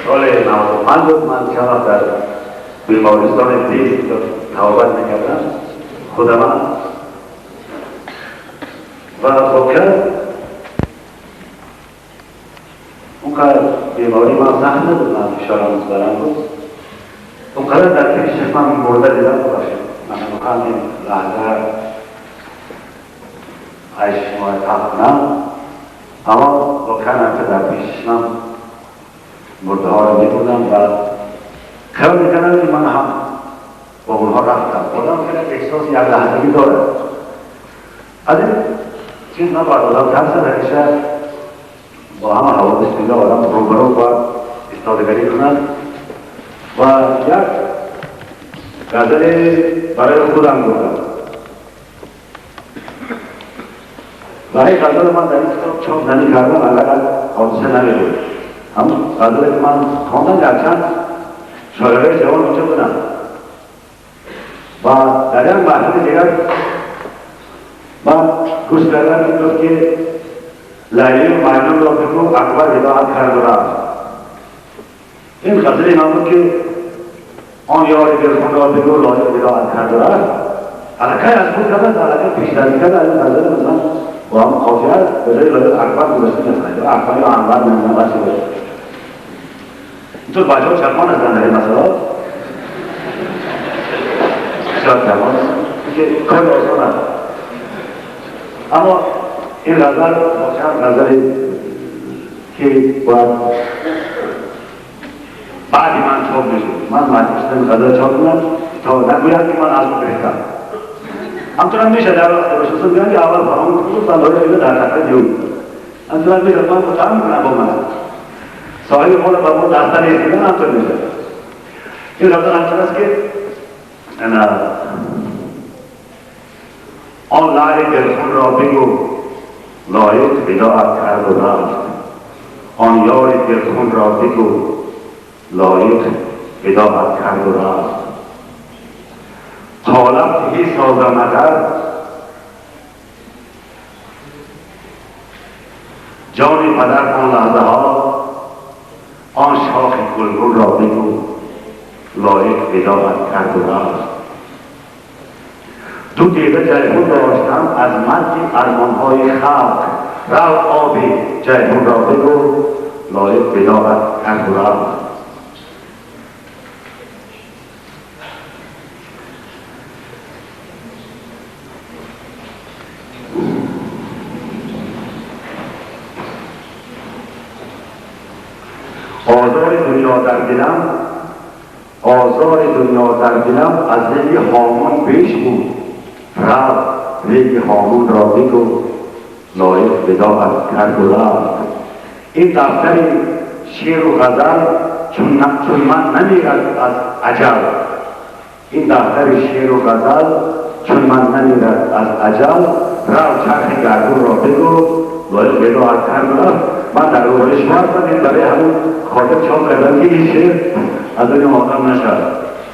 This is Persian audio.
سال 95 بود من چند در بیمارستان دیز توبت میکردم خودم و خب کرد اونقدر بیماری من سخت نبود، من فشارم مستقیم بود. اونقدر در پیش من مرده دیدم باشم. من همین لحظه 8 ماه تقنم، اما واقعا که در پیش من مرده ها رو میبودم و خیال میکنم که من هم با اونها رفتم. خودم که احساس یک لحظگی داره. از این چیز من باید آدم ترسد همیشه با همه حوادث دیده آدم روبرو باید استادگری کنند و یک غزل برای خودم گفتم و این غزل من در این کتاب چاپ نمی‌کردم اگر حادثه نمی‌بود. همون غزلی که من خواندم گرچند شاعرای جوان اونجا بودم و در یک محفل دیگر من گوش کردم این گفت که لیلی و مجنون را بگو اکبر هدایت کرد و رفت. این غزل این بود که آن یاری دلخون را بگو لیلی هدایت کرد و رفت. علاقه از خود کردن علاقه پیشتری کردن از این غزل مثلا با هم خاطر به جای لیلی اکبر درسته نکنید اکبر یا انبر نمیدن بچه باشه. اینطور بچه ها چرمان از زنده مثلا شاید چرمان که کار آسان است. اما این غزل واقعا غزلی که باید بعدی من چاپ میشود. من مجبور شدم غزل چاپ کنم تا نگوید که من از اون بهترم. همطور هم میشه در باشستان بیان که اول فرامون کنم بندهای دیگه در تخته دیون. همطور هم میشه من مطمئن میکنم با من. صاحب خود با من دسته نیستیدن همطور میشه. این غزل همطور است که آن لعل دلخون را بگو لایق وداعت کرد و رفت. آن یار دلخون را بگو لایق وداعت کرد و رفت. طالب تهی سازم اگر جان پدر آن لحظه ها آن شاخ گلگون را بگو لایق وداعت کرد و رفت. تو دیده جیهون داشتم از مرگ ارمانهای خلق رو آب جیهون را بگو لایق وداعت کرد و رفت. آزار دنیا در دلم آزار دنیا در دلم از دل هامان بیش بود رفت. دل هامان را بگو لایق وداعت کرد و رفت. این دفتر شعر و غزل چون من نمیرد از اجل. این دفتر شعر و غزل چون من نمیرد از اجل رو چرخ گردون را بگو لایق وداعت کرد و رفت. من در روش باید برای همون خاطر چاپ کردم که این شعر از این آدم نشد.